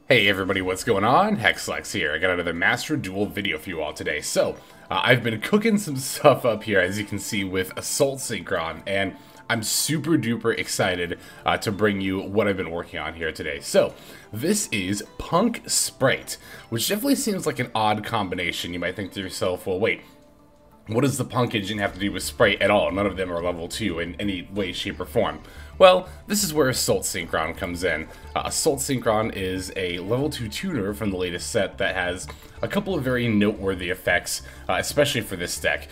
Hey everybody, what's going on? Hexlex here. I got another Master Duel video for you all today. So, I've been cooking some stuff up here, as you can see, with Assault Synchron, and I'm super duper excited to bring you what I've been working on here today. So, this is Punk Spright, which definitely seems like an odd combination. You might think to yourself, well wait, what does the Punk engine have to do with Spright at all? None of them are level 2 in any way, shape, or form. Well, this is where Assault Synchron comes in. Assault Synchron is a level 2 tuner from the latest set that has a couple of very noteworthy effects, especially for this deck.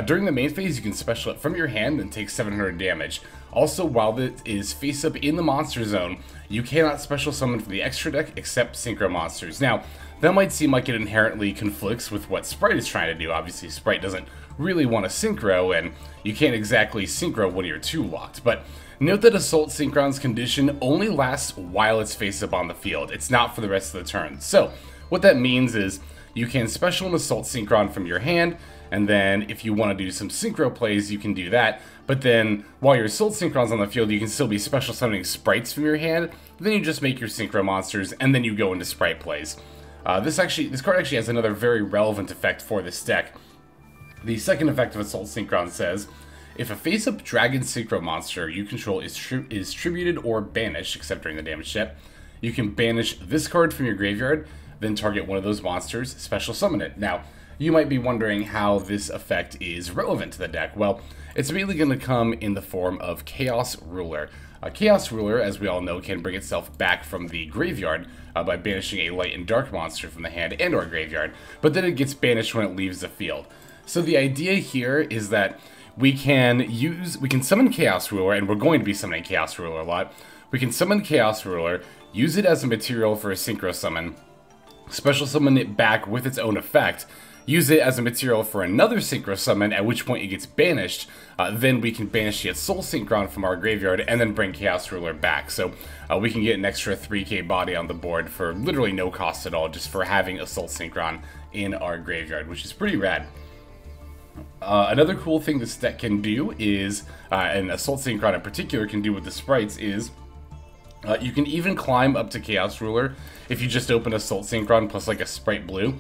During the main phase, you can special it from your hand and take 700 damage. Also, while it is face up in the monster zone, you cannot special summon from the extra deck except Synchro monsters. Now, that might seem like it inherently conflicts with what Spright is trying to do. Obviously, Spright doesn't really want to Synchro, and you can't exactly Synchro when you're 2-locked, but note that Assault Synchron's condition only lasts while it's face up on the field. It's not for the rest of the turn. So, what that means is you can special an Assault Synchron from your hand, and then if you want to do some Synchro plays, you can do that. But then, while your Assault Synchron's on the field, you can still be special summoning Sprights from your hand. Then you just make your Synchro monsters, and then you go into Spright plays. This card actually has another very relevant effect for this deck. The second effect of Assault Synchron says, if a face-up Dragon Synchro monster you control is tributed or banished, except during the damage step, you can banish this card from your graveyard, then target one of those monsters, special summon it. Now, you might be wondering how this effect is relevant to the deck. Well, it's immediately going to come in the form of Chaos Ruler. Chaos Ruler, as we all know, can bring itself back from the graveyard by banishing a light and dark monster from the hand and or graveyard, but then it gets banished when it leaves the field. So the idea here is that we can summon Chaos Ruler, and we're going to be summoning Chaos Ruler a lot. We can summon Chaos Ruler, use it as a material for a Synchro summon, special summon it back with its own effect, use it as a material for another Synchro summon, at which point it gets banished. Then we can banish the Assault Synchron from our graveyard and then bring Chaos Ruler back. So we can get an extra 3k body on the board for literally no cost at all, just for having Assault Synchron in our graveyard, which is pretty rad. Another cool thing this deck can do is, and Assault Synchron in particular can do with the Sprights, is you can even climb up to Chaos Ruler if you just open Assault Synchron plus like a Spright Blue.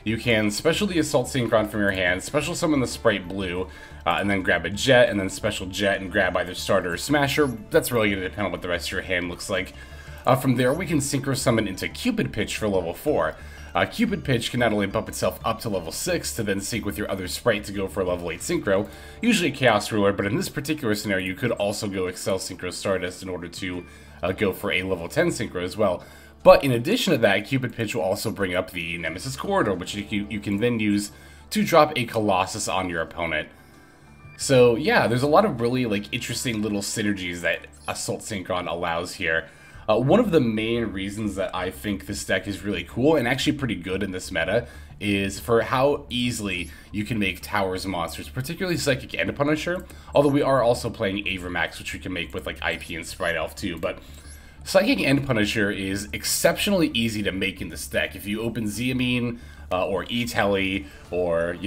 You can special the Assault Synchron from your hand, special summon the Spright Blue, and then grab a Jet, and then special Jet and grab either Starter or Smasher. That's really going to depend on what the rest of your hand looks like. From there, we can Synchro summon into Cupid Pitch for level 4. Cupid Pitch can not only bump itself up to level 6 to then sync with your other Spright to go for a level 8 Synchro, usually a Chaos Ruler, but in this particular scenario, you could also go Accel Synchro Stardust in order to go for a level 10 Synchro as well. But in addition to that, Cupid Pitch will also bring up the Nemeses Corridor, which you can then use to drop a Colossus on your opponent. So yeah, there's a lot of really interesting little synergies that Assault Synchron allows here. One of the main reasons that I think this deck is really cool and actually pretty good in this meta is for how easily you can make Towers monsters, particularly Psychic and Punisher, although we are also playing Avramax, which we can make with IP and Spright Elf too, but Psychic and Punisher is exceptionally easy to make in this deck. If you open Amin or E-Telly or,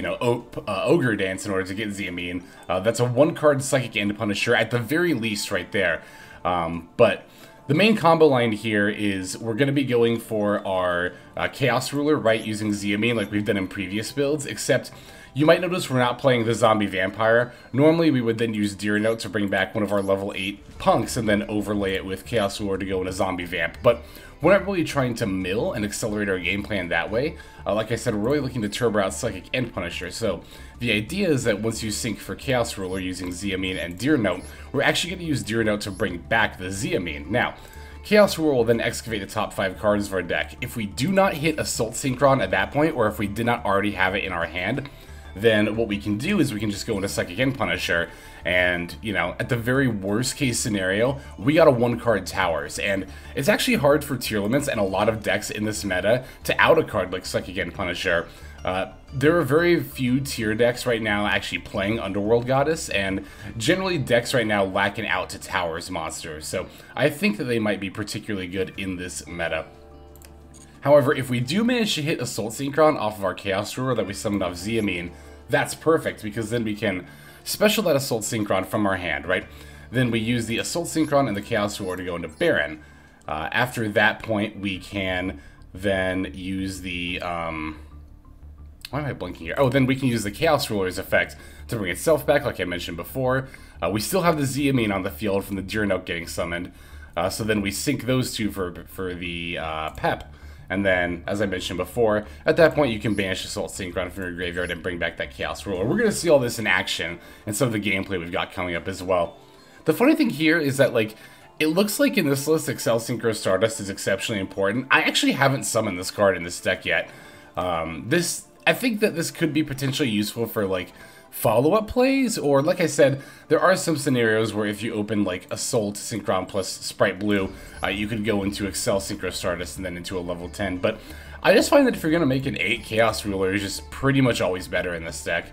Ogre Dance in order to get Amin, that's a 1-card Psychic and Punisher at the very least right there. But the main combo line here is we're going to be going for our Chaos Ruler, right, using Amin like we've done in previous builds, except you might notice we're not playing the Zombie Vampire. Normally we would then use Deer Note to bring back one of our level 8 punks and then overlay it with Chaos Ruler to go into Zombie Vamp, but we're not really trying to mill and accelerate our game plan that way. Like I said, we're really looking to turbo out Psychic and Punisher, so the idea is that once you sync for Chaos Ruler using Amin and Deer Note, we're actually going to use Deer Note to bring back the Amin. Now, Chaos Ruler will then excavate the top 5 cards of our deck. If we do not hit Assault Synchron at that point, or if we did not already have it in our hand, then what we can do is we can just go into Psychic and Punisher, and, at the very worst case scenario, we got a 1-card Towers, and it's actually hard for tier limits and a lot of decks in this meta to out a card like Psychic and Punisher. There are very few tier decks right now actually playing Underworld Goddess, and generally decks right now lack an out to Towers monsters, so I think that they might be particularly good in this meta. However, if we do manage to hit Assault Synchron off of our Chaos Ruler that we summoned off Amin, that's perfect, because then we can special that Assault Synchron from our hand, right? Then we use the Assault Synchron and the Chaos Ruler to go into Baronne. After that point, we can then use the... why am I blinking here? Oh, then we can use the Chaos Ruler's effect to bring itself back, like I mentioned before. We still have the Amin on the field from the Noh-P.U.N.K getting summoned. So then we sync those two for the Pep. And then, as I mentioned before, at that point you can banish Assault Synchron from your graveyard and bring back that Chaos Ruler. We're going to see all this in action and some of the gameplay we've got coming up as well. The funny thing here is that, like, it looks like in this list Accel Synchro Stardust is exceptionally important. I actually haven't summoned this card in this deck yet. I think that this could be potentially useful for, like, follow-up plays, or, like I said, there are some scenarios where if you open, like, Assault Synchron plus Spright Blue, you could go into Accel Synchro Stardust and then into a level 10, but I just find that if you're going to make an 8, Chaos Ruler is just pretty much always better in this deck.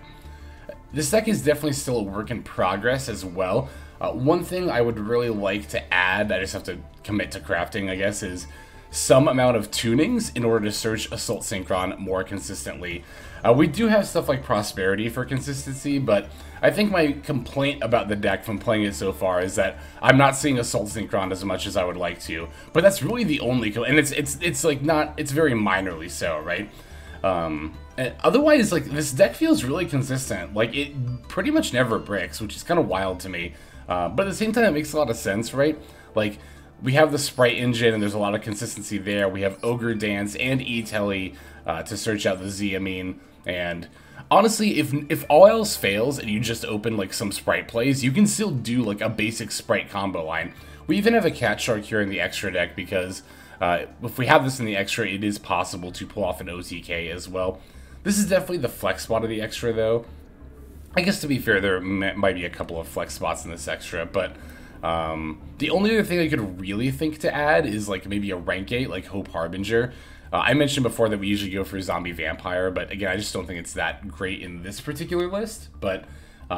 This deck is definitely still a work in progress as well. One thing I would really like to add, I just have to commit to crafting, I guess, is some amount of tunings in order to search Assault Synchron more consistently. We do have stuff like Prosperity for consistency, but I think my complaint about the deck from playing it so far is that I'm not seeing Assault Synchron as much as I would like to. But that's really the only, and it's like not, it's very minorly so, right? And otherwise, like, this deck feels really consistent. Like, it pretty much never bricks, which is kind of wild to me. But at the same time, it makes a lot of sense, right? Like, we have the Spright engine, and there's a lot of consistency there. We have Ogre Dance and E-Telly to search out the Amin. And honestly, if all else fails and you just open, like, some Spright plays, you can still do, like, a basic Spright combo line. We even have a Cat Shark here in the extra deck because if we have this in the extra, it is possible to pull off an OTK as well. This is definitely the flex spot of the extra, though. I guess, to be fair, there might be a couple of flex spots in this extra, but the only other thing I could really think to add is, like, maybe a rank 8, like Hope Harbinger. I mentioned before that we usually go for Zombie Vampire, but again, I just don't think it's that great in this particular list, but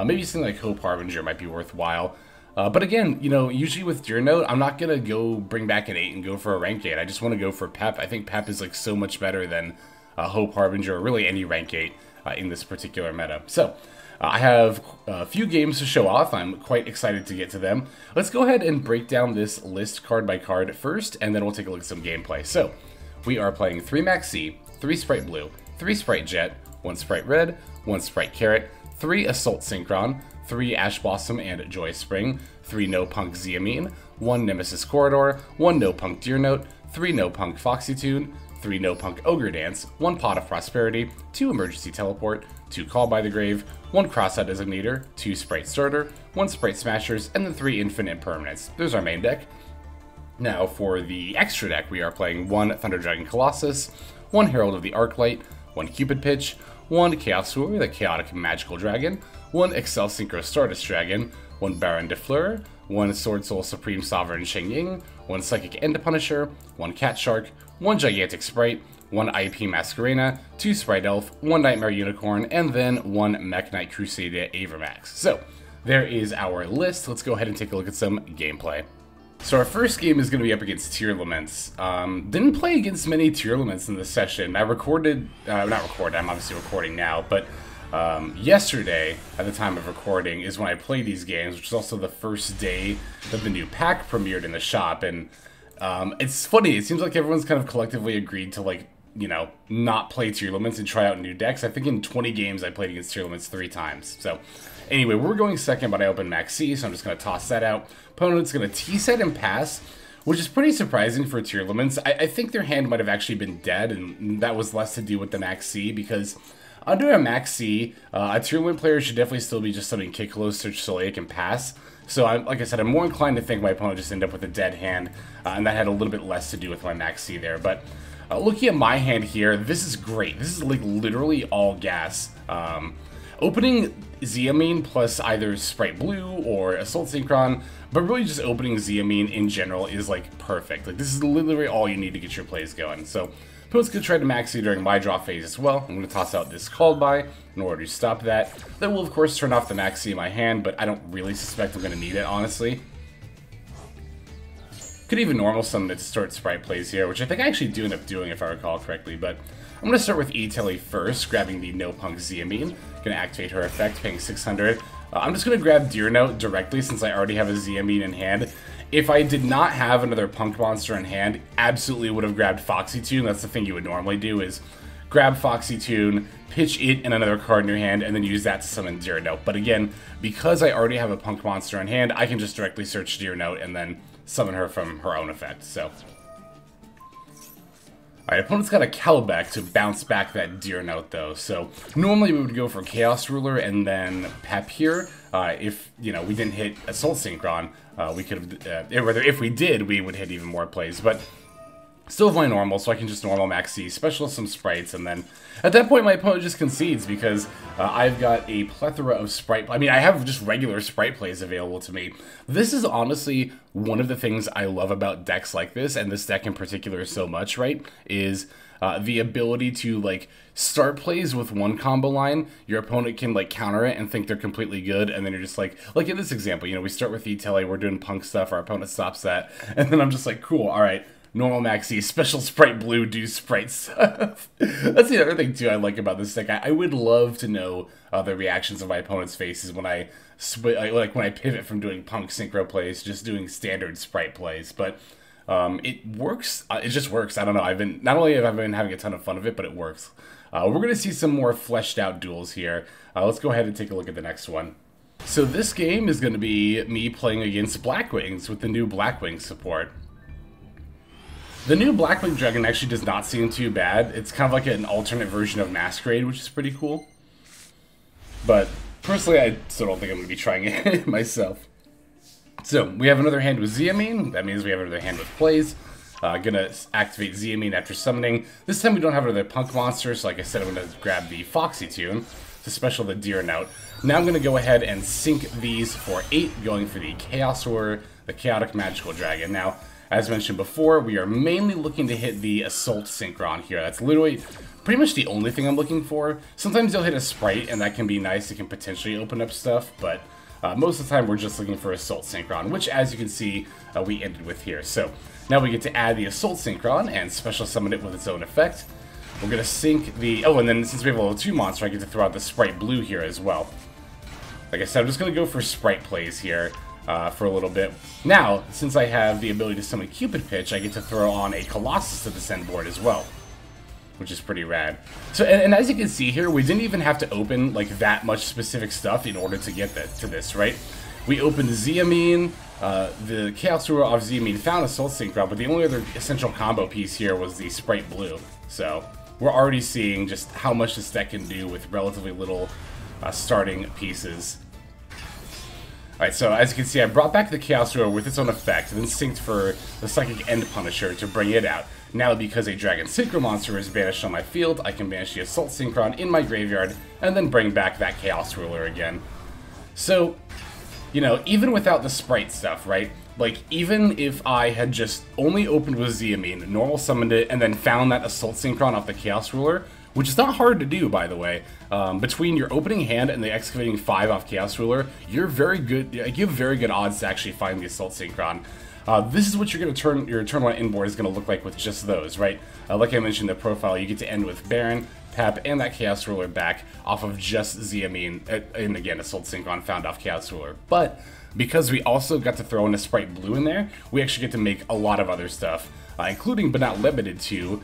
maybe something like Hope Harbinger might be worthwhile. But again, you know, usually with Deer-Note, I'm not going to go bring back an 8 and go for a rank 8. I just want to go for Pep. I think Pep is, like, so much better than Hope Harbinger, or really any rank 8 in this particular meta. So, I have a few games to show off. I'm quite excited to get to them. Let's go ahead and break down this list card by card first, and then we'll take a look at some gameplay. So, we are playing 3 Maxx, 3 Spright Blue, 3 Spright Jet, 1 Spright Red, 1 Spright Carrot, 3 Assault Synchron, 3 Ash Blossom and Joyous Spring, 3 Noh-P.U.N.K Amin, 1 Nemesis Corridor, 1 Noh-P.U.N.K Deer-Note, 3 Noh-P.U.N.K Foxy 3 Noh-P.U.N.K Ogre Dance, 1 Pot of Prosperity, 2 Emergency Teleport, 2 Call by the Grave, 1 Crossout Designator, 2 Spright Starter, 1 Spright Smashers, and then 3 Infinite Impermanence. There's our main deck. Now, for the extra deck, we are playing 1 Thunder Dragon Colossus, 1 Herald of the Arclight, 1 Cupid Pitch, 1 Chaos Ruler, the Chaotic Magical Dragon, 1 Accel Synchro Stardust Dragon, 1 Baronne de Fleur, 1 Swordsoul Supreme Sovereign Chengying, 1 Psychic End Punisher, 1 Cat Shark, 1 Gigatic Spright, 1 IP Masquerena, 2 Spright Elf, 1 Knightmare Unicorn, and then 1 Mekk-Knight Crusadia Avramax. So, there is our list. Let's go ahead and take a look at some gameplay. So our first game is going to be up against Tearlaments. Didn't play against many Tearlaments in this session. I recorded, not recorded, I'm obviously recording now, but yesterday, at the time of recording, is when I played these games, which is also the first day that the new pack premiered in the shop, and it's funny, it seems like everyone's kind of collectively agreed to, like, you know, not play Tearlaments and try out new decks. I think in 20 games I played against Tearlaments 3 times. So, anyway, we're going second, but I opened Maxx, so I'm just going to toss that out. Opponent's going to T-set and pass, which is pretty surprising for Tearlaments. I think their hand might have actually been dead, and that was less to do with the Maxx, because under a Maxx, a Tearlament player should definitely still be just summoning Kikolo, Search Soleil, and pass. So, like I said, I'm more inclined to think my opponent just ended up with a dead hand, and that had a little bit less to do with my Maxx there. But looking at my hand here, this is great. This is, like, literally all gas. Opening Amin plus either Spright Blue or Assault Synchron, but really just opening Amin in general is, like, perfect. Like, this is literally all you need to get your plays going. So, opponent's going to try to Maxx during my draw phase as well. I'm going to toss out this Called By in order to stop that. That will, of course, turn off the Maxx in my hand, but I don't really suspect I'm going to need it, honestly. Could even normal summon it to start Spright plays here, which I think I actually do end up doing if I recall correctly, but I'm going to start with E-Telly first, grabbing the Noh-P.U.N.K Amin. Going to activate her effect, paying 600. I'm just going to grab Deer-Note directly since I already have a Amin in hand. If I did not have another Punk monster in hand, absolutely would have grabbed Foxy Tune. That's the thing you would normally do, is grab Foxy Tune, pitch it in another card in your hand, and then use that to summon Deer Note. But again, because I already have a Punk monster in hand, I can just directly search Deer Note and then summon her from her own effect. So, alright, opponent's got a Kelbeck to bounce back that Deer Note, though. So, normally we would go for Chaos Ruler and then Pep here. If, you know, we didn't hit Assault Synchron, we could have, if we did, we would hit even more plays. But still have my normal, so I can just normal Maxx, special some sprites, and then at that point my opponent just concedes because I've got a plethora of Spright. I mean, I have just regular Spright plays available to me. This is honestly one of the things I love about decks like this, and this deck in particular so much, right, is the ability to, like, start plays with one combo line, your opponent can, like, counter it and think they're completely good, and then you're just like in this example, you know, we start with E-Tele, we're doing Punk stuff, our opponent stops that, and then I'm just like, cool, alright, normal Maxx, special Spright Blue, do Spright stuff. That's the other thing, too, I like about this deck. I would love to know the reactions of my opponent's faces when I when I pivot from doing Punk Synchro plays, just doing standard Spright plays, but it works. It just works. I don't know. Not only have I been having a ton of fun of it, but it works. We're going to see some more fleshed out duels here. Let's go ahead and take a look at the next one. So this game is going to be me playing against Blackwings with the new Blackwing support. The new Blackwing Dragon actually does not seem too bad. It's kind of like an alternate version of Masquerade, which is pretty cool. But personally, I still don't think I'm going to be trying it myself. So, we have another hand with Amin. That means we have another hand with plays. Gonna activate Amin after summoning. This time we don't have another Punk monster, so like I said, I'm gonna grab the Foxy Tune to special the Deer Note. Now I'm gonna go ahead and sync these for 8, going for the Chaos Roar, the Chaotic Magical Dragon. Now, as mentioned before, we are mainly looking to hit the Assault Synchron here. That's literally pretty much the only thing I'm looking for. Sometimes you'll hit a Spright, and that can be nice. It can potentially open up stuff, but most of the time we're just looking for Assault Synchron, which, as you can see, we ended with here. So now we get to add the Assault Synchron and special summon it with its own effect. We're going to sync the... Oh, and then since we have a level 2 monster, I get to throw out the Spright Blue here as well. Like I said, I'm just going to go for Spright plays here for a little bit. Now, since I have the ability to summon Cupid Pitch, I get to throw on a Colossus to the send board as well, which is pretty rad. So, and as you can see here, we didn't even have to open, like, that much specific stuff in order to get to this, right? We opened Amin, the Chaos Ruler off Amin found Assault Synchron, but the only other essential combo piece here was the Spright Blue. So, we're already seeing just how much this deck can do with relatively little starting pieces. Alright, so as you can see, I brought back the Chaos Ruler with its own effect, and then synced for the Psychic End Punisher to bring it out. Now, because a Dragon Synchro monster is banished on my field, I can banish the Assault Synchron in my graveyard, and then bring back that Chaos Ruler again. So, you know, even without the Spright stuff, right? Like, even if I had just only opened with Amin, normal summoned it, and then found that Assault Synchron off the Chaos Ruler, which is not hard to do, by the way. Between your opening hand and the Excavating 5 off Chaos Ruler, you're very good. You have very good odds to actually find the Assault Synchron. This is what you're going to turn your turn 1 inboard is going to look like with just those, right? Like I mentioned in the profile, you get to end with Baronne, Pep, and that Chaos Ruler back off of just Amin, and again, Assault Synchron found off Chaos Ruler. But because we also got to throw in a Spright Blue in there, we actually get to make a lot of other stuff, including but not limited to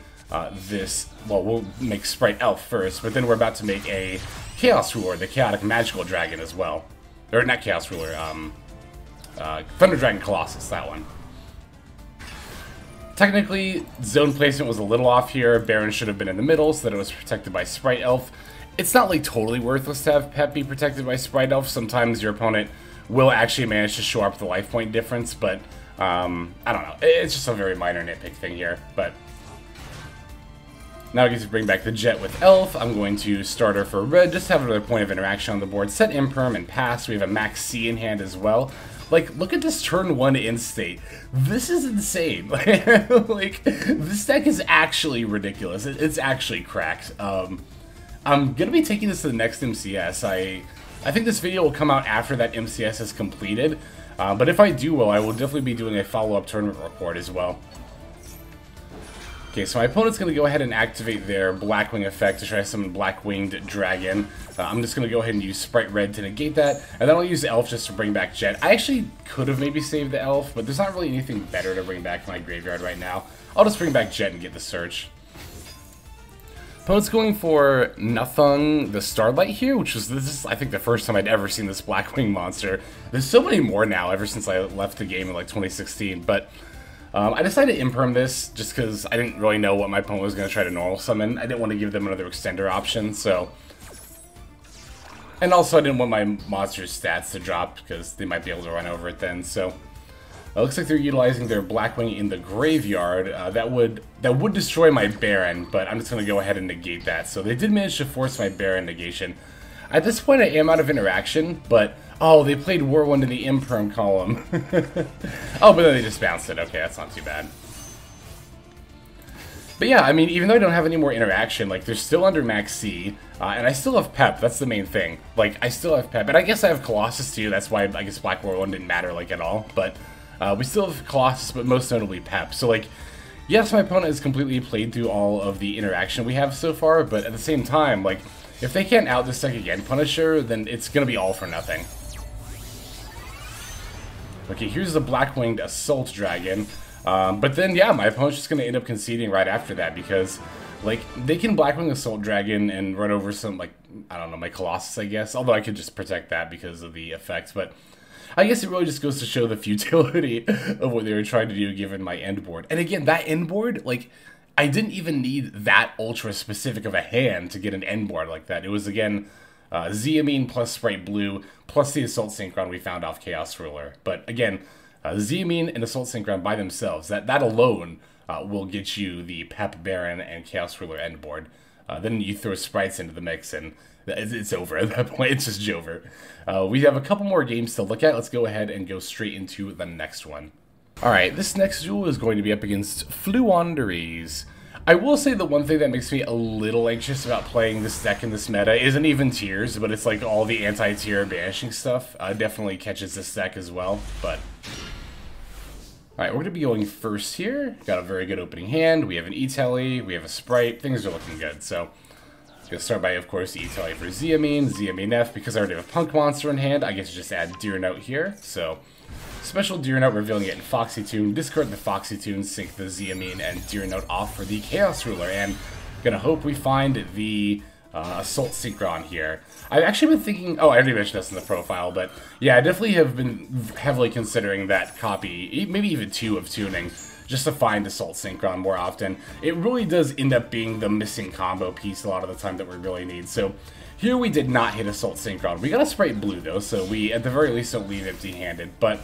this. Well, we'll make Spright Elf first, but then we're about to make a Chaos Ruler, the Chaotic Magical Dragon as well. Or not Chaos Ruler, Thunder Dragon Colossus, that one. Technically, zone placement was a little off here. Baronne should have been in the middle so that it was protected by Spright Elf. It's not like totally worthless to have Pep be protected by Spright Elf. Sometimes your opponent will actually manage to show up the life point difference, but I don't know. It's just a very minor nitpick thing here, but now I get to bring back the Jet with Elf. I'm going to Starter for Red, just to have another point of interaction on the board. Set Imperm and pass. We have a Maxx in hand as well. Like, look at this turn 1 in state. This is insane. Like, this deck is actually ridiculous. It's actually cracked. I'm gonna be taking this to the next MCS. I think this video will come out after that MCS is completed. But if I do well, I will definitely be doing a follow-up tournament report as well. Okay, so my opponent's going to go ahead and activate their Blackwing effect to try to summon Black-Winged Dragon. I'm just going to go ahead and use Spright Red to negate that, and then I'll use Elf just to bring back Jet. I actually could have maybe saved the Elf, but there's not really anything better to bring back from my graveyard right now. I'll just bring back Jet and get the search. Opponent's going for Noh-P.U.N.K, the Starlight here, which was, this is, I think, the first time I'd ever seen this Blackwing monster. There's so many more now ever since I left the game in like 2016, but I decided to imperm this just because I didn't really know what my opponent was going to try to normal summon. I didn't want to give them another extender option, so... And also I didn't want my monster's stats to drop because they might be able to run over it then, so... It looks like they're utilizing their Blackwing in the graveyard. That would destroy my Baron, but I'm just going to go ahead and negate that. So they did manage to force my Baron negation. At this point I am out of interaction, but... Oh, they played War 1 in the Imperm column. Oh, but then they just bounced it. Okay, that's not too bad. But yeah, I mean, even though I don't have any more interaction, like, they're still under Maxx, and I still have Pep. That's the main thing. Like, I still have Pep. And I guess I have Colossus, too. That's why I guess Black War 1 didn't matter, like, at all. But we still have Colossus, but most notably Pep. So, like, yes, my opponent has completely played through all of the interaction we have so far, but at the same time, like, if they can't out this deck again, Punisher, then it's going to be all for nothing. Okay, here's the Black-Winged Assault Dragon. But then, yeah, my opponent's just going to end up conceding right after that because, like, they can Blackwing Assault Dragon and run over some, like, I don't know, my Colossus, I guess. Although I could just protect that because of the effects. But I guess it really just goes to show the futility of what they were trying to do given my end board. And again, that end board, like, I didn't even need that ultra-specific of a hand to get an end board like that. It was, again... Amin plus Spright Blue plus the Assault Synchron we found off Chaos Ruler. But again, Amin and Assault Synchron by themselves, that alone will get you the Pep Baron and Chaos Ruler end board. Then you throw sprites into the mix and it's over at that point. It's just over. We have a couple more games to look at. Let's go ahead and go straight into the next one. Alright, this next duel is going to be up against Fluanderies. I will say the one thing that makes me a little anxious about playing this deck in this meta isn't even tiers, but it's like all the anti-tier banishing stuff definitely catches this deck as well, but... Alright, we're going to be going first here. Got a very good opening hand. We have an E-Telly, we have a Spright. Things are looking good, so... I'm going to start by, of course, E-Telly for Amin F. Because I already have a Punk monster in hand, I get to just add Deer Note here, so... Special Deer Note, revealing it in Foxy Tune. Discard the Foxy Tune, sync the Amin and Deer Note off for the Chaos Ruler. And gonna hope we find the Assault Synchron here. I've actually been thinking... Oh, I already mentioned this in the profile, but yeah, I definitely have been heavily considering that copy, maybe even two of tuning, just to find Assault Synchron more often. It really does end up being the missing combo piece a lot of the time that we really need. So here we did not hit Assault Synchron. We got a Spright Blue though, so we at the very least don't leave empty-handed. But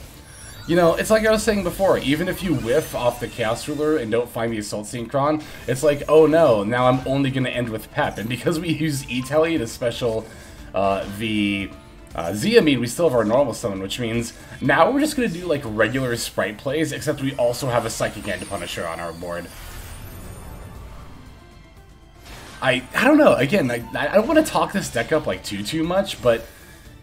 you know, it's like I was saying before, even if you whiff off the Chaos Ruler and don't find the Assault Synchron, it's like, oh no, now I'm only going to end with Pep. And because we use E-Telly to special the Amin, we still have our normal summon, which means now we're just going to do like regular Spright plays, except we also have a Psychic End Punisher on our board. I don't know, again, I don't want to talk this deck up like too much, but...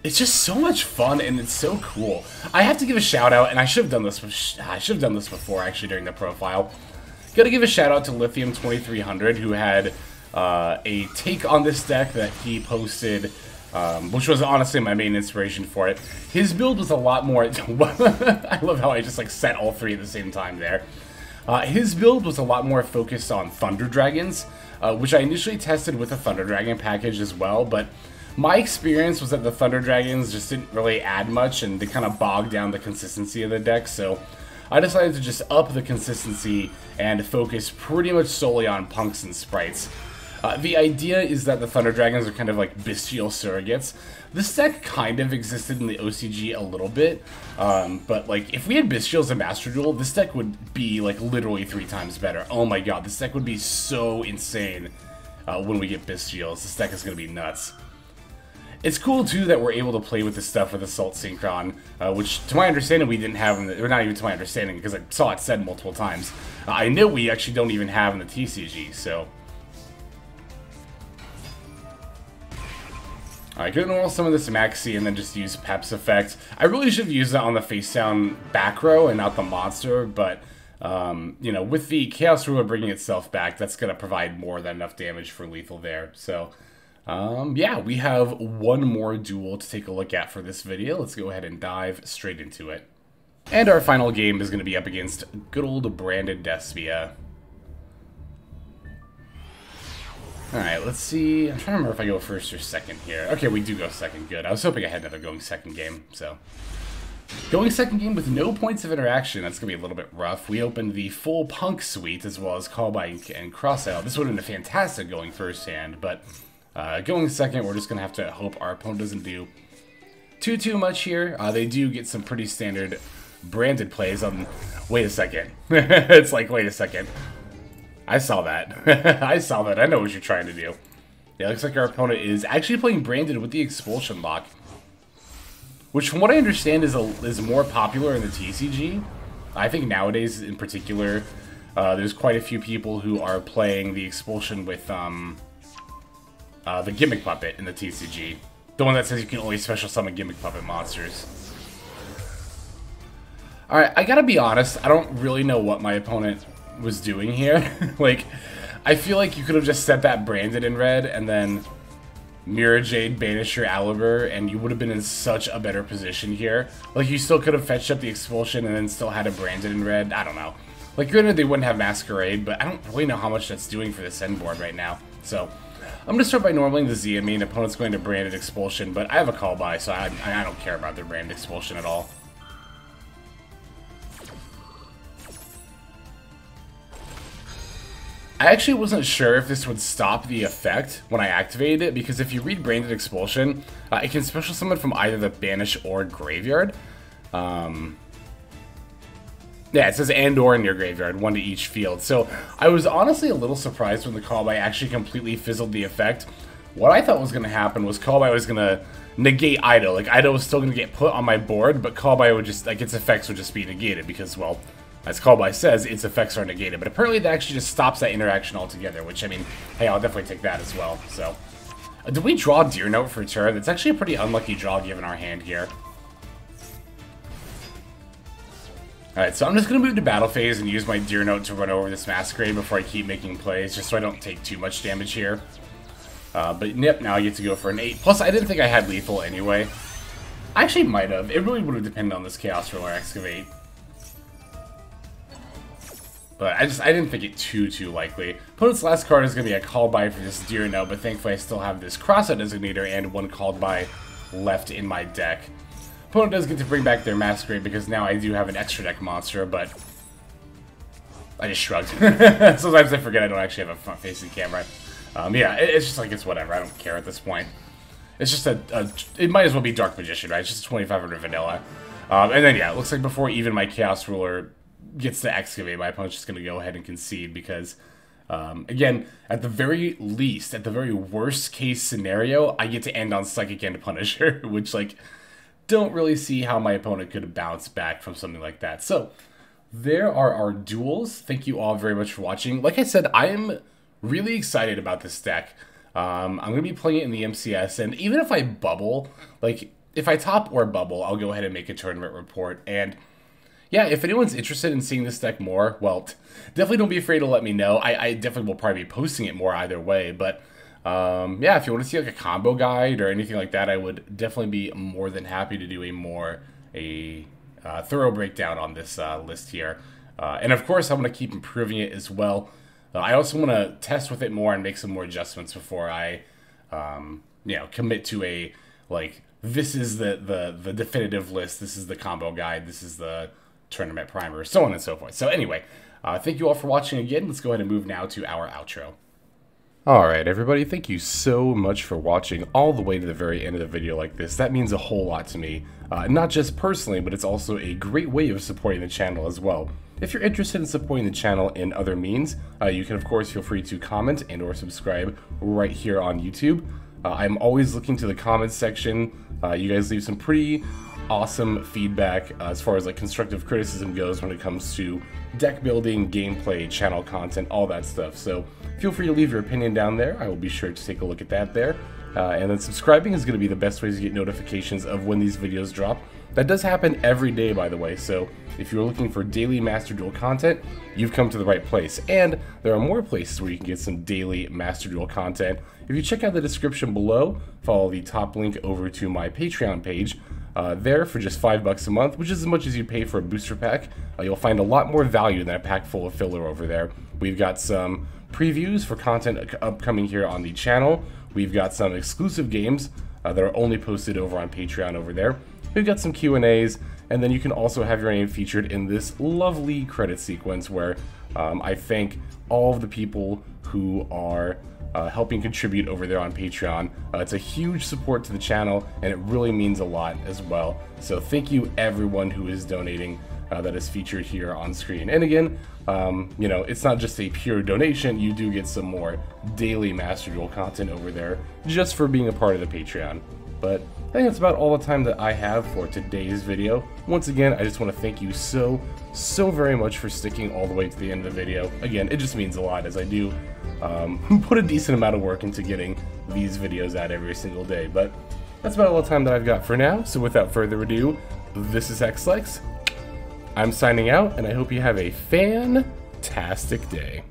It's just so much fun and it's so cool. I have to give a shout out, and I should have done this. I should have done this before actually during the profile. Got to give a shout out to Lithium 2300 who had a take on this deck that he posted, which was honestly my main inspiration for it. His build was a lot more. I love how I just like set all three at the same time there. His build was a lot more focused on Thunder Dragons, which I initially tested with a Thunder Dragon package as well, but. My experience was that the Thunder Dragons just didn't really add much, and they kind of bogged down the consistency of the deck, so I decided to just up the consistency and focus pretty much solely on Punks and Sprites. The idea is that the Thunder Dragons are kind of like bestial surrogates. This deck kind of existed in the OCG a little bit, but like if we had Bestials in Master Duel, this deck would be like literally 3 times better. Oh my god, this deck would be so insane when we get Bestials. This deck is going to be nuts. It's cool, too, that we're able to play with this stuff with Assault Synchron, which, to my understanding, we didn't have in the... Or not even to my understanding, because I saw it said multiple times. I know we actually don't even have in the TCG, so... Alright, gonna normal summon this Maxx and then just use Pep's effect. I really should have used that on the face down back row and not the monster, but You know, with the Chaos Ruler bringing itself back, that's going to provide more than enough damage for lethal there. So, yeah, we have one more duel to take a look at for this video. Let's go ahead and dive straight into it. And our final game is going to be up against good old Branded Despia. Alright, let's see. I'm trying to remember if I go first or second here. Okay, we do go second. Good. I was hoping I had another going second game, so. Going second game with no points of interaction. That's going to be a little bit rough. We opened the full Punk suite as well as Callby and Crossout. This would have been fantastic going first hand, but going second, we're just going to have to hope our opponent doesn't do too much here. They do get some pretty standard branded plays on... Wait a second. It's like, wait a second. I saw that. I saw that. I know what you're trying to do. Yeah, it looks like our opponent is actually playing branded with the Expulsion lock, which from what I understand is more popular in the TCG. I think nowadays in particular, there's quite a few people who are playing the Expulsion with the Gimmick Puppet in the TCG. The one that says you can only special summon Gimmick Puppet monsters. Alright, I gotta be honest, I don't really know what my opponent was doing here. Like, I feel like you could have just set that branded in red and then Mirror Jade, banish your Aliber, and you would have been in such a better position here. Like, you still could have fetched up the Expulsion and then still had a branded in red. I don't know. Like, granted, they wouldn't have Masquerade, but I don't really know how much that's doing for this end board right now. So, I'm going to start by normaling the Z. I mean, opponent's going to branded Expulsion, but I have a call by, so I don't care about their branded Expulsion at all. I actually wasn't sure if this would stop the effect when I activated it, because if you read Branded Expulsion, it can special summon from either the Banish or Graveyard. Yeah, it says and or in your graveyard, one to each field. So I was honestly a little surprised when the Callby actually completely fizzled the effect. What I thought was going to happen was Callby was going to negate Ido. Like, Ido was still going to get put on my board, but Callby would just, like, its effects would just be negated because, well, as Callby says, its effects are negated, but apparently that actually just stops that interaction altogether, which, I mean, hey, I'll definitely take that as well, so. Did we draw Deer Note for turn? That's actually a pretty unlucky draw given our hand here. Alright, so I'm just going to move to battle phase and use my Deer Note to run over this Masquerade before I keep making plays, just so I don't take too much damage here. But yep, now I get to go for an 8. Plus, I didn't think I had lethal anyway. I actually might have. It really would have depended on this Chaos Ruler Excavate. But I didn't think it too likely. Opponent's last card is going to be a call by for this Deer Note, but thankfully I still have this Crossout Designator and one called by left in my deck. Opponent does get to bring back their Masquerade because now I do have an extra deck monster, but I just shrugged. Sometimes I forget I don't actually have a front-facing camera. Yeah, it's just like, it's whatever. I don't care at this point. It's just it might as well be Dark Magician, right? It's just a 2500 vanilla. And then, yeah, it looks like before even my Chaos Ruler gets to excavate, my opponent's just going to go ahead and concede because, again, at the very least, at the very worst case scenario, I get to end on Psychic End Punisher, which, like, don't really see how my opponent could bounce back from something like that. So, there are our duels. Thank you all very much for watching. Like I said, I am really excited about this deck. I'm going to be playing it in the MCS, and even if I bubble, like, if I top or bubble, I'll go ahead and make a tournament report, and yeah, if anyone's interested in seeing this deck more, well, definitely don't be afraid to let me know. I definitely will probably be posting it more either way, but yeah, if you want to see like a combo guide or anything like that, I would definitely be more than happy to do a thorough breakdown on this list here. And of course, I'm going to keep improving it as well. I also want to test with it more and make some more adjustments before I, you know, commit to a, like, this is the definitive list, this is the combo guide, this is the tournament primer, so on and so forth. So anyway, thank you all for watching again. Let's go ahead and move now to our outro. Alright everybody, thank you so much for watching all the way to the very end of the video like this. That means a whole lot to me. Not just personally, but it's also a great way of supporting the channel as well. If you're interested in supporting the channel in other means, you can of course feel free to comment and or subscribe right here on YouTube. I'm always looking to the comments section. You guys leave some pretty awesome feedback as far as like constructive criticism goes when it comes to deck building, gameplay, channel content, all that stuff. So feel free to leave your opinion down there. I will be sure to take a look at that there. And then subscribing is going to be the best way to get notifications of when these videos drop. That does happen every day, by the way, so if you're looking for daily Master Duel content, you've come to the right place. And there are more places where you can get some daily Master Duel content. If you check out the description below, follow the top link over to my Patreon page. There for just $5 a month, which is as much as you pay for a booster pack, you'll find a lot more value than a pack full of filler over there. We've got some previews for content upcoming here on the channel. We've got some exclusive games that are only posted over on Patreon over there. We've got some Q&As, and then you can also have your name featured in this lovely credit sequence where I thank all of the people who are helping contribute over there on Patreon. It's a huge support to the channel, and it really means a lot as well. So thank you everyone who is donating that is featured here on screen. And again, you know, it's not just a pure donation, you do get some more daily Master Duel content over there just for being a part of the Patreon. But I think that's about all the time that I have for today's video. Once again, I just want to thank you so very much for sticking all the way to the end of the video. Again, it just means a lot, as I do put a decent amount of work into getting these videos out every single day. But that's about all the time that I've got for now, so without further ado, this is Xlex. I'm signing out, and I hope you have a fantastic day.